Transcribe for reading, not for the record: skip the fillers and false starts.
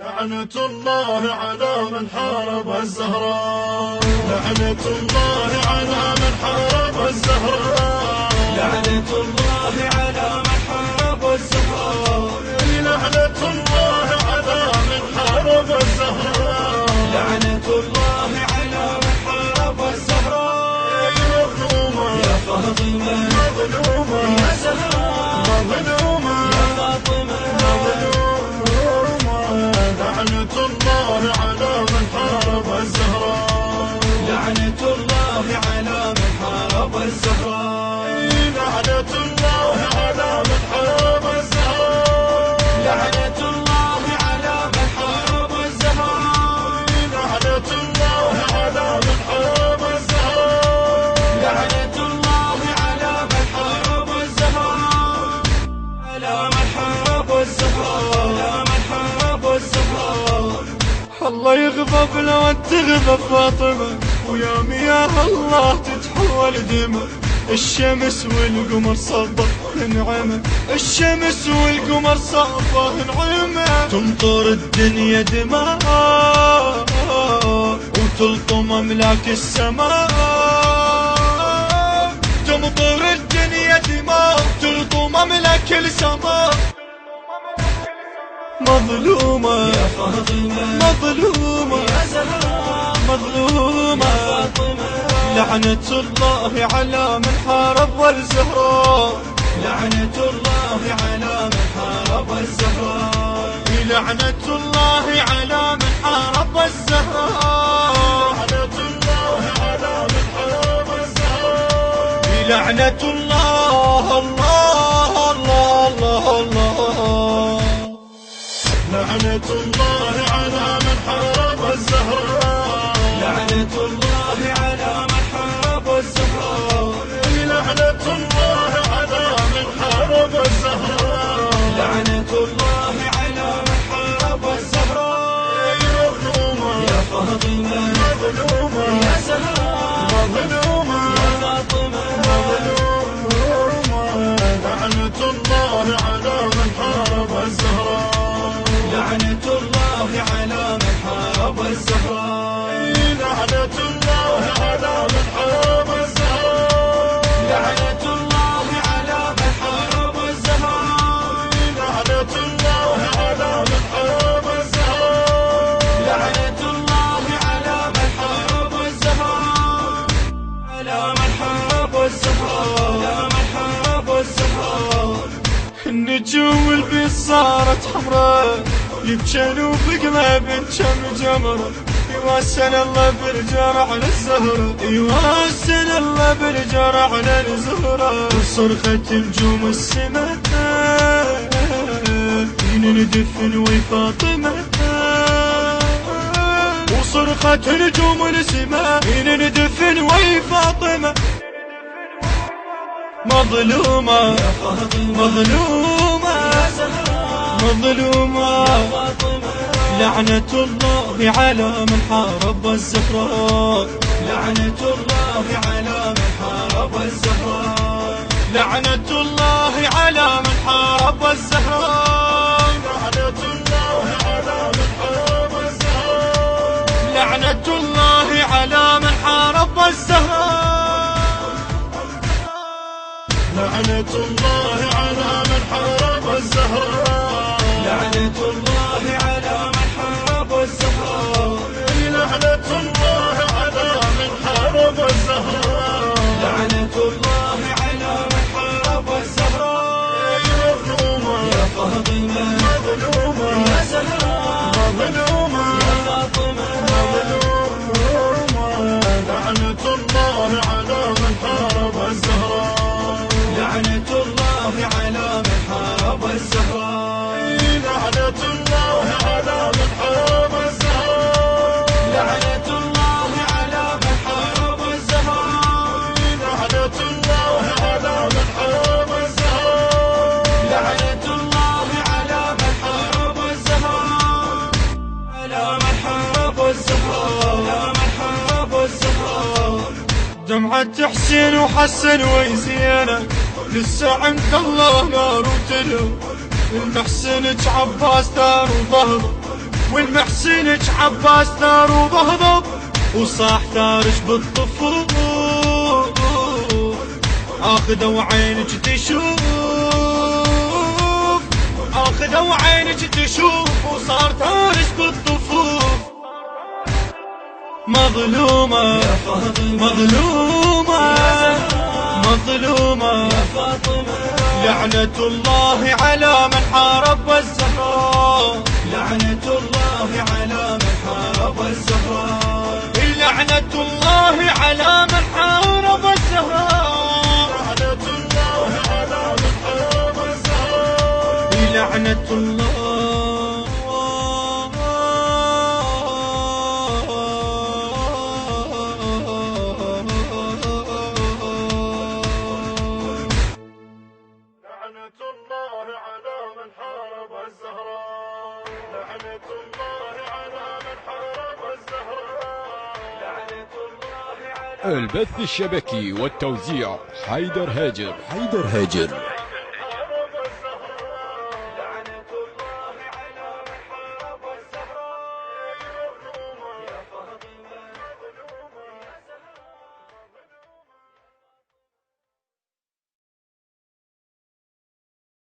لعنة الله على من حارب الزهراء. لعنة الله على من حارب الزهراء. لعنة الله على من حارب الزهراء. لعنة الله على من حارب الزهراء. لعنة الله على من حارب الزهراء. مظلومة يا فاطمة، مظلومة يا زهراء، مظلومة يا فاطمة، مظلومة. لعنة الله على من حارب الزهراء. لعنة الله على من حارب الزهراء. لعنة الله على من حارب الزهراء. لعنة الله على من حارب الزهراء. لعنة الله على من حارب الزهراء. لعنة الله على من حارب الزهراء. على من حارب الزهراء. على من حارب الزهراء. الله يغضب لو تغضب فاطمة، ويا مياه الله تتحول دمى. الشمس والقمر صبه نعمه، الشمس والقمر صبه نعمه. تمطر الدنيا دماء وتلطم املاك السماء. تمطر الدنيا دماء تلطم املاك السماء. مظلومة يا فاطمة، مظلومة يا زهراء، مظلومة. يا فاطمة. لعنة الله على من حارب الزهراء. لعنة الله على من حارب الزهراء. لعنة الله على من حارب الزهراء. لعنة الله على من حارب الزهراء. لعنة الله الله الله الله الله. لعنة الله على من حارب الزهراء. لعنة الله على من حارب الزهراء. لعنة الله على من حارب الزهراء. لعنة الله على من حارب الزهراء. مظلومة يا فاطمة، مظلومة يا زهراء، مظلومة يا فاطمة. مظلومة. لعنة الله على من حارب الزهراء. لعنة الله على من حارب الزهراء. لعنة الله على من حارب الزهراء. لعنة الله على من حارب الزهراء. لعنة الله على من حارب الزهراء. لعنة الله على من حارب الزهراء. على من حارب الزهراء. على من حارب الزهراء. النجوم البيض صارت حمراء، يبجنوا بقلب كم جمرة. يواسن الله بالجرع على الزهرة، يواسن الله بالجرع على الزهرة. وصرخة نجوم السماء ندفن وي فاطمة. وصرخة نجوم السماء ندفن وي فاطمة. مظلومة يا فاطمة، مظلومة يا زهراء، مظلومة. يا فاطمة. لعنة الله على من حارب الزهراء. لعنة الله على من حارب الزهراء. لعنة الله على من حارب الزهراء. لعنة الله على من حارب الزهراء. لعنة الله على من حارب الزهراء. لعنة الله على من حارب الزهراء. لعنة الله على من حارب الزهراء. لعنة الله على من حارب الزهراء. لعنة الله على من حارب الزهراء. مظلومة يا فاطمة، مظلومة يا زهراء، مظلومة يا فاطمة. مظلومة. لعنة الله على من حارب الزهراء. لعنة الله على من حارب الزهراء. لعنة الله على من حارب الزهراء. لعنة الله على من حارب الزهراء. لعنة الله على من حارب الزهراء. لعنة الله على من حارب الزهراء. على من حارب الزهراء. على من حارب الزهراء. دمعة حسين وحسن ويزينة لسه عند الله نار وتلو. المحسن عباس دار وظهره، والمحسنك عباس ثار وضهضب وصاح ثارش بالطفوف اخذوا عينك تشوف اخذوا عينك تشوف وصار ثارش بالطفوف مظلومة يا فاطمة مظلومة مظلومة يا فاطمة لعنة الله على من حارب الزهراء لعنة الله على من حارب الزهراء لعنة الله على من حارب الزهراء لعنة الله على من حارب الزهراء لعنة الله لعنة الله على من حارب الزهراء لعنة الله على من حارب الزهراء لعنة الله على البث الشبكي والتوزيع حيدر هاجر